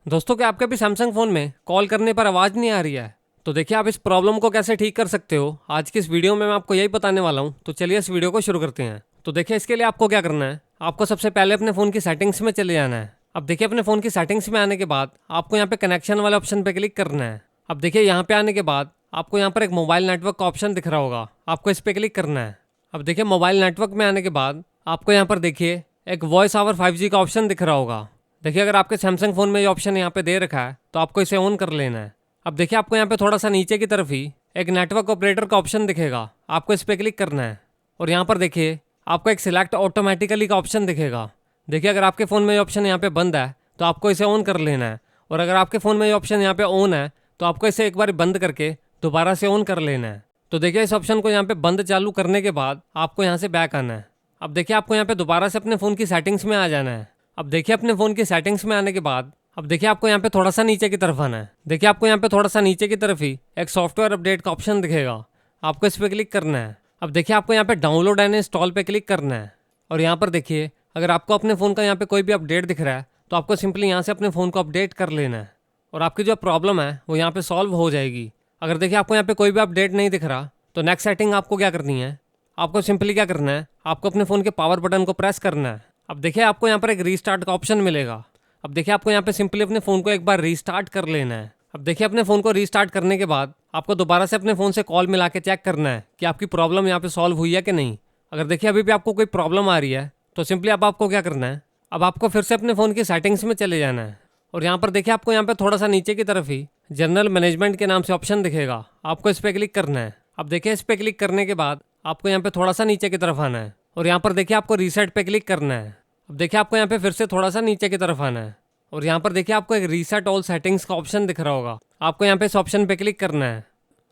दोस्तों, क्या आपके भी सैमसंग फ़ोन में कॉल करने पर आवाज़ नहीं आ रही है? तो देखिए, आप इस प्रॉब्लम को कैसे ठीक कर सकते हो, आज की इस वीडियो में मैं आपको यही बताने वाला हूँ। तो चलिए इस वीडियो को शुरू करते हैं। तो देखिए, इसके लिए आपको क्या करना है, आपको सबसे पहले अपने फ़ोन की सेटिंग्स में चले जाना है। अब देखिए, अपने फ़ोन की सेटिंग्स में आने के बाद आपको यहाँ पे कनेक्शन वाले ऑप्शन पे क्लिक करना है। अब देखिए, यहाँ पे आने के बाद आपको यहाँ पर एक मोबाइल नेटवर्क का ऑप्शन दिख रहा होगा, आपको इस पर क्लिक करना है। अब देखिए, मोबाइल नेटवर्क में आने के बाद आपको यहाँ पर देखिए एक वॉइस ओवर 5G का ऑप्शन दिख रहा होगा। देखिए, अगर आपके सैमसंग फ़ोन में ये ऑप्शन यहाँ पे दे रखा है तो आपको इसे ऑन कर लेना है। अब देखिए, आपको यहाँ पे थोड़ा सा नीचे की तरफ ही एक नेटवर्क ऑपरेटर का ऑप्शन दिखेगा, आपको इस पर क्लिक करना है। और यहाँ पर देखिए आपको एक सिलेक्ट ऑटोमेटिकली का ऑप्शन दिखेगा। देखिए, अगर आपके फ़ोन में ये ऑप्शन यहाँ पे बंद है तो आपको इसे ऑन कर लेना है, और अगर आपके फ़ोन में ये ऑप्शन यहाँ पे ऑन है तो आपको इसे एक बार बंद करके दोबारा से ऑन कर लेना है। तो देखिए, इस ऑप्शन को यहाँ पे बंद चालू करने के बाद आपको यहाँ से बैक आना है। अब देखिए, आपको यहाँ पे दोबारा से अपने फ़ोन की सेटिंग्स में आ जाना है। अब देखिए, अपने फ़ोन की सेटिंग्स में आने के बाद अब देखिए आपको यहाँ पे थोड़ा सा नीचे की तरफ आना है। देखिए, आपको यहाँ पे थोड़ा सा नीचे की तरफ ही एक सॉफ्टवेयर अपडेट का ऑप्शन दिखेगा, आपको इस पर क्लिक करना है। अब देखिए, आपको यहाँ पे डाउनलोड एंड इंस्टॉल पे क्लिक करना है। और यहाँ पर देखिए, अगर आपको अपने फ़ोन का यहाँ पे कोई भी अपडेट दिख रहा है तो आपको सिंपली यहाँ से अपने फ़ोन को अपडेट कर लेना है, और आपकी जो प्रॉब्लम है वो यहाँ पे सॉल्व हो जाएगी। अगर देखिए आपको यहाँ पे कोई भी अपडेट नहीं दिख रहा तो नेक्स्ट सेटिंग आपको क्या करनी है, आपको सिंपली क्या करना है, आपको अपने फ़ोन के पावर बटन को प्रेस करना है। अब देखिए, आपको यहाँ पर एक रीस्टार्ट का ऑप्शन मिलेगा। अब देखिए, आपको यहाँ पे सिंपली अपने फ़ोन को एक बार रीस्टार्ट कर लेना है। अब देखिए, अपने फ़ोन को रीस्टार्ट करने के बाद आपको दोबारा से अपने फ़ोन से कॉल मिला के चेक करना है कि आपकी प्रॉब्लम यहाँ पे सॉल्व हुई है कि नहीं। अगर देखिए अभी भी आपको कोई प्रॉब्लम आ रही है तो सिंपली अब आपको क्या करना है, अब आपको फिर से अपने फ़ोन की सेटिंग्स में चले जाना है। और यहाँ पर देखिए, आपको यहाँ पे थोड़ा सा नीचे की तरफ ही जनरल मैनेजमेंट के नाम से ऑप्शन दिखेगा, आपको इस पर क्लिक करना है। अब देखिए, इस पर क्लिक करने के बाद आपको यहाँ पे थोड़ा सा नीचे की तरफ आना है, और यहाँ पर देखिए आपको रीसेट पे क्लिक करना है। अब देखिए, आपको यहाँ पे फिर से थोड़ा सा नीचे की तरफ आना है, और यहाँ पर देखिए आपको एक रीसेट ऑल सेटिंग्स का ऑप्शन दिख रहा होगा, आपको यहाँ पे इस ऑप्शन पे क्लिक करना है।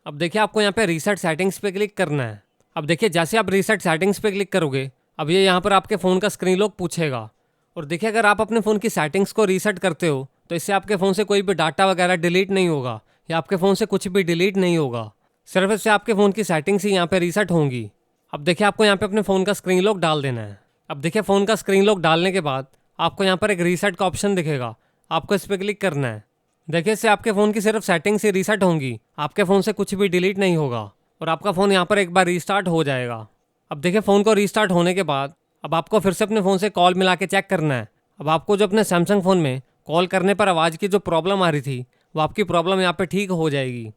अब देखिए, आपको यहाँ पे रीसेट सेटिंग्स पे क्लिक करना है। अब देखिए, जैसे आप रीसेट सेटिंग्स पे क्लिक करोगे अब ये यहाँ पर आपके फ़ोन का स्क्रीन लॉक पूछेगा। और देखिए, अगर आप अपने फ़ोन की सेटिंग्स को रीसेट करते हो तो इससे आपके फ़ोन से कोई भी डाटा वगैरह डिलीट नहीं होगा, या आपके फ़ोन से कुछ भी डिलीट नहीं होगा, सिर्फ इससे आपके फ़ोन की सेटिंग्स ही यहाँ पे रीसेट होंगी। अब देखिए, आपको यहाँ पे अपने फ़ोन का स्क्रीन लॉक डाल देना है। अब देखिए, फ़ोन का स्क्रीन लॉक डालने के बाद आपको यहाँ पर एक रीसेट का ऑप्शन दिखेगा, आपको इस पर क्लिक करना है। देखिए, इससे आपके फ़ोन की सिर्फ सेटिंग्स ही रीसेट होंगी, आपके फ़ोन से कुछ भी डिलीट नहीं होगा, और आपका फ़ोन यहाँ पर एक बार रीस्टार्ट हो जाएगा। अब देखिए, फ़ोन को रीस्टार्ट होने के बाद अब आपको फिर से अपने फ़ोन से कॉल मिला के चेक करना है। अब आपको जो अपने सैमसंग फ़ोन में कॉल करने पर आवाज़ की जो प्रॉब्लम आ रही थी वो आपकी प्रॉब्लम यहाँ पे ठीक हो जाएगी।